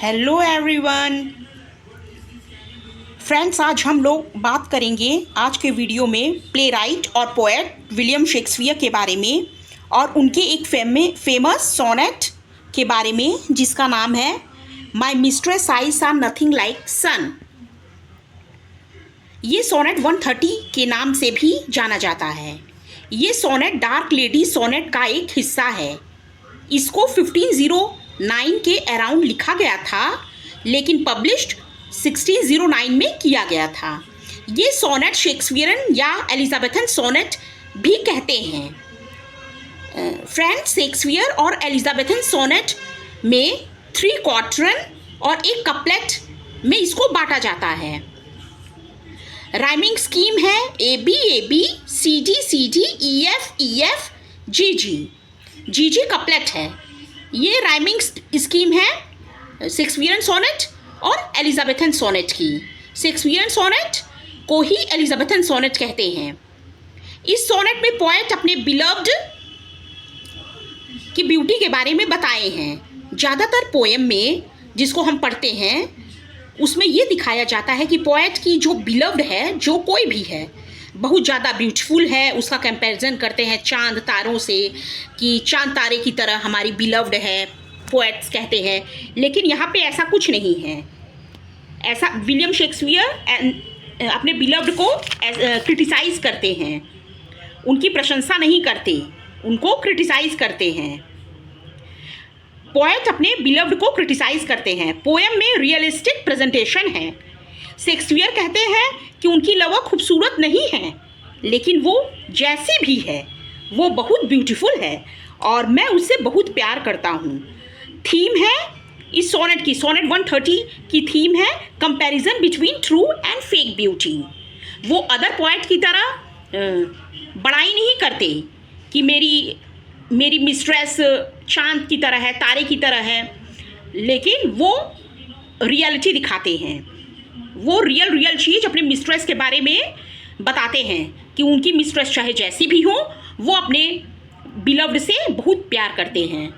Hello everyone friends, आज हम लोग बात करेंगे आज के वीडियो में प्ले राइट और पोएट विलियम शेक्सपियर के बारे में और उनके एक फेमस सोनेट के बारे में जिसका नाम है my mistress eyes are nothing like sun. ये सोनेट 130 के नाम से भी जाना जाता है। ये सोनेट डार्क लेडी सोनेट का एक हिस्सा है। इसको 1509 के अराउंड लिखा गया था, लेकिन पब्लिश्ड 1609 में किया गया था। ये सोनेट शेक्सपियरन या एलिजाबेथन सोनेट भी कहते हैं। फ्रेंड्स, शेक्सपियर और एलिजाबेथन सोनेट में 3 क्वार्टरन और एक कपलेट में इसको बांटा जाता है। राइमिंग स्कीम है AB AB, CD CD, EF EF, GG। GG couplet है। ये राइमिंग स्कीम है शेक्सपियरन सोनेट और एलिजाबेथन सोनेट की। शेक्सपियरन सोनेट को ही एलिजाबेथन सोनेट कहते हैं। इस सोनेट में पोएट अपने बिलव्ड की ब्यूटी के बारे में बताए हैं। ज़्यादातर पोएम में जिसको हम पढ़ते हैं उसमें ये दिखाया जाता है कि पोएट की जो बिलव्ड है, जो कोई भी है, बहुत ज़्यादा ब्यूटीफुल है। उसका कंपैरिजन करते हैं चांद तारों से कि चांद तारे की तरह हमारी बिलव्ड है, पोएट्स कहते हैं। लेकिन यहाँ पे ऐसा कुछ नहीं है। ऐसा विलियम शेक्सपियर अपने बिलव्ड को क्रिटिसाइज करते हैं, उनकी प्रशंसा नहीं करते, उनको क्रिटिसाइज करते हैं। पोएट अपने बिलव्ड को क्रिटिसाइज करते हैं। पोएम में रियलिस्टिक प्रेजेंटेशन है। शेक्सपियर कहते हैं कि उनकी लवर खूबसूरत नहीं है, लेकिन वो जैसी भी है वो बहुत ब्यूटीफुल है और मैं उससे बहुत प्यार करता हूँ। थीम है इस सोनेट की, सोनेट 130 की थीम है comparison between true and fake beauty. वो अदर पोएट की तरह बड़ाई नहीं करते कि मेरी मिस्ट्रेस चांद की तरह है, तारे की तरह है, लेकिन वो रियलिटी दिखाते हैं। वो रियल चीज़ अपने मिस्ट्रेस के बारे में बताते हैं कि उनकी मिस्ट्रेस चाहे जैसी भी हो, वो अपने बिलव्ड से बहुत प्यार करते हैं।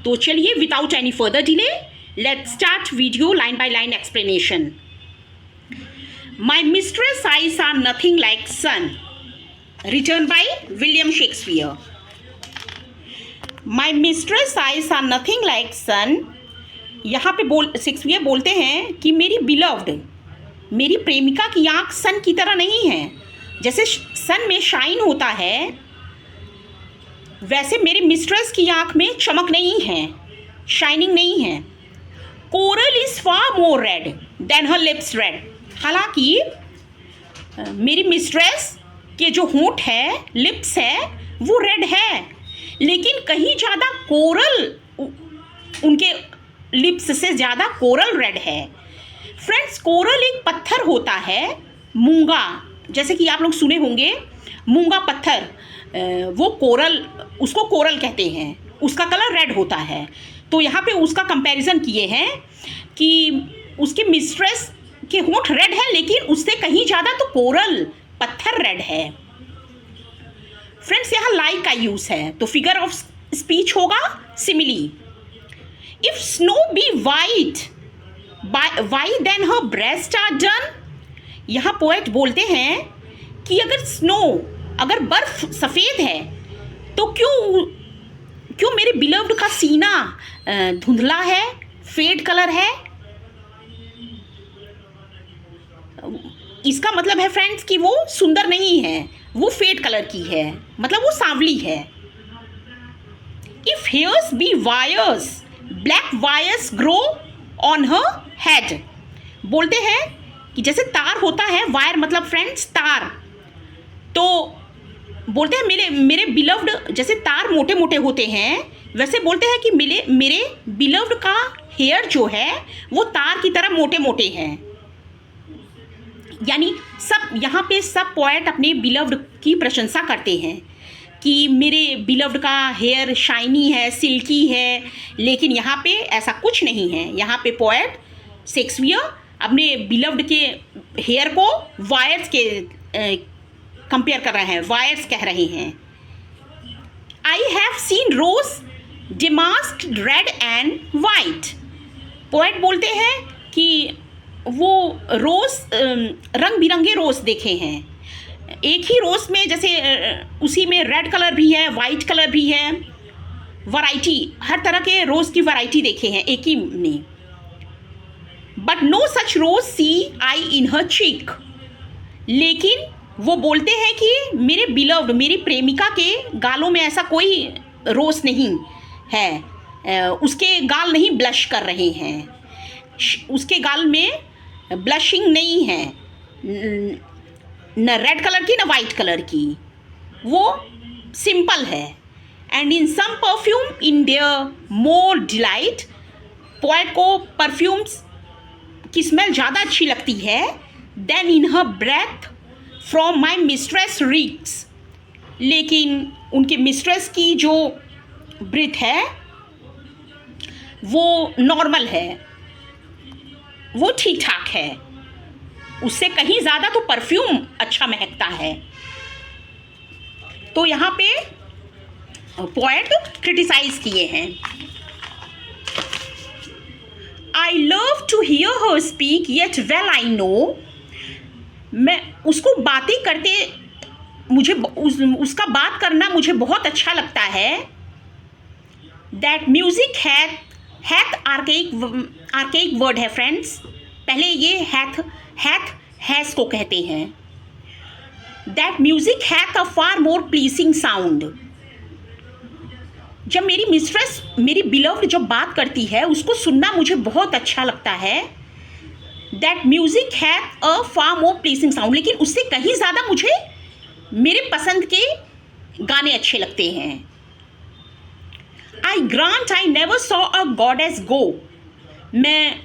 तो चलिए, without any further delay, let's start video line by line explanation. My mistress eyes are nothing like sun, written by William Shakespeare. My mistress eyes are nothing like sun. यहाँ पे शेक्सपियर बोलते हैं कि मेरी बिलव्ड, मेरी प्रेमिका की आँख सन की तरह नहीं है। जैसे सन में शाइन होता है, वैसे मेरी मिस्ट्रेस की आँख में चमक नहीं है, शाइनिंग नहीं है। Coral is far more red than her lips red. हालांकि मेरी मिस्ट्रेस के जो होंठ है, लिप्स है, वो रेड है, लेकिन कहीं ज़्यादा कोरल, उनके लिप्स से ज़्यादा कोरल रेड है। फ्रेंड्स, कोरल एक पत्थर होता है, मूंगा, जैसे कि आप लोग सुने होंगे मूंगा पत्थर, वो कोरल, उसको कोरल कहते हैं, उसका कलर रेड होता है। तो यहाँ पे उसका कंपैरिजन किए हैं कि उसकी मिस्ट्रेस के होंठ रेड है, लेकिन उससे कहीं ज़्यादा तो कोरल पत्थर रेड है। फ्रेंड्स, यहाँ लाइक का यूज़ है, तो फिगर ऑफ स्पीच होगा simile. If snow be white why then her breast are dun. यहाँ पोएट बोलते हैं कि अगर बर्फ सफ़ेद है तो क्यों मेरे बिलव्ड का सीना धुंधला है, फेड कलर है। इसका मतलब है फ्रेंड्स कि वो सुंदर नहीं है, वो फेड कलर की है, मतलब वो सांवली है। If hairs be wires black wires grow on her head. बोलते हैं कि जैसे तार होता है, वायर मतलब फ्रेंड्स तार, तो बोलते हैं मेरे बिलव्ड जैसे तार मोटे मोटे होते हैं, वैसे बोलते हैं कि मेरे बिलव्ड का हेयर जो है वो तार की तरह मोटे मोटे हैं। यानी यहाँ पे सब पोएट अपने बिलव्ड की प्रशंसा करते हैं कि मेरे बिलव्ड का हेयर शाइनी है, सिल्की है, लेकिन यहाँ पे ऐसा कुछ नहीं है। यहाँ पे पोएट शेक्सपियर अपने बिलव्ड के हेयर को वायर्स के कंपेयर कर रहे हैं, वायर्स कह रहे हैं। I have seen rose damasked red and white. Poet बोलते हैं कि वो रोज़ रंग बिरंगे रोज़ देखे हैं। एक ही रोज़ में जैसे उसी में रेड कलर भी है, वाइट कलर भी है, वैरायटी, हर तरह के रोज़ की वैरायटी देखे हैं एक ही में। बट नो सच रोज़ सी आई इन हर चीक। लेकिन वो बोलते हैं कि मेरे बिलव्ड, मेरी प्रेमिका के गालों में ऐसा कोई रोज़ नहीं है, उसके गाल नहीं ब्लश कर रहे हैं, उसके गाल में ब्लशिंग नहीं है, न रेड कलर की न वाइट कलर की, वो सिंपल है। And in some perfume in there more delight. Poet को परफ्यूम्स की स्मेल ज़्यादा अच्छी लगती है than in her breath from my mistress reeks. लेकिन उनके मिस्ट्रेस की जो ब्रीथ है वो नॉर्मल है, वो ठीक ठाक है, उससे कहीं ज़्यादा तो परफ्यूम अच्छा महकता है। तो यहाँ पे पोएट क्रिटिसाइज किए हैं। I love to hear her speak yet well I know. मैं उसको बातें करते, मुझे उसका बात करना मुझे बहुत अच्छा लगता है। That music hath archaic word है फ्रेंड्स। पहले ये हैथ को कहते हैं। That music hath a far more pleasing sound. जब मेरी मिस्ट्रेस, मेरी बिलव्ड जब बात करती है, उसको सुनना मुझे बहुत अच्छा लगता है। That music hath a far more pleasing sound. लेकिन उससे कहीं ज़्यादा मुझे मेरे पसंद के गाने अच्छे लगते हैं। I grant I never saw a goddess go. मैं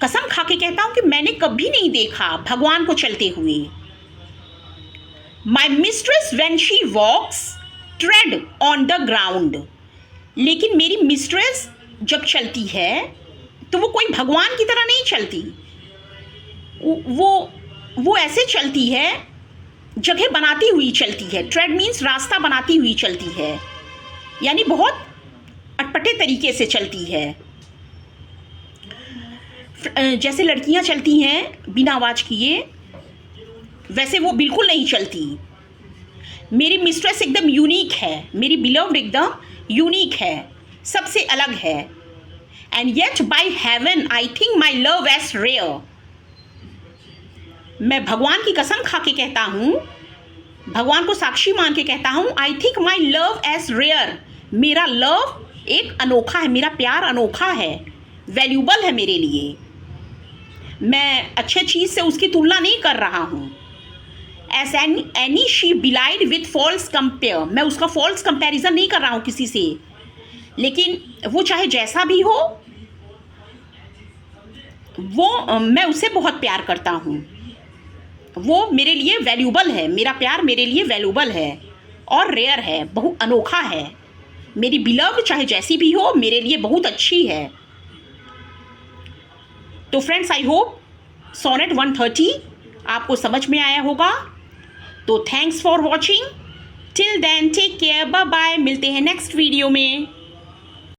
कसम खा के कहता हूँ कि मैंने कभी नहीं देखा भगवान को चलते हुए। My mistress when she walks tread on the ground. लेकिन मेरी मिस्ट्रेस जब चलती है तो वो कोई भगवान की तरह नहीं चलती, वो ऐसे चलती है, जगह बनाती हुई चलती है। ट्रेड मीन्स रास्ता बनाती हुई चलती है, यानी बहुत अटपटे तरीके से चलती है। जैसे लड़कियां चलती हैं बिना आवाज़ किए, वैसे वो बिल्कुल नहीं चलती। मेरी मिस्ट्रेस एकदम यूनिक है, मेरी बिलव्ड एकदम यूनिक है, सबसे अलग है। And yet by heaven I think my love as rare. मैं भगवान की कसम खा के कहता हूँ, भगवान को साक्षी मान के कहता हूँ, I think my love as rare. मेरा लव एक अनोखा है, मेरा प्यार अनोखा है, वैल्यूबल है मेरे लिए। मैं अच्छे चीज़ से उसकी तुलना नहीं कर रहा हूँ। As any she belied with false compare. मैं उसका फॉल्स कंपैरिजन नहीं कर रहा हूँ किसी से, लेकिन वो चाहे जैसा भी हो, वो मैं उससे बहुत प्यार करता हूँ। वो मेरे लिए वैल्यूबल है, मेरा प्यार मेरे लिए वैल्यूबल है और रेयर है, बहुत अनोखा है। मेरी बिलव्ड चाहे जैसी भी हो, मेरे लिए बहुत अच्छी है। तो फ्रेंड्स, आई होप सोनेट 130 आपको समझ में आया होगा। तो thanks for watching. Till then take care, bye bye. मिलते हैं नेक्स्ट वीडियो में।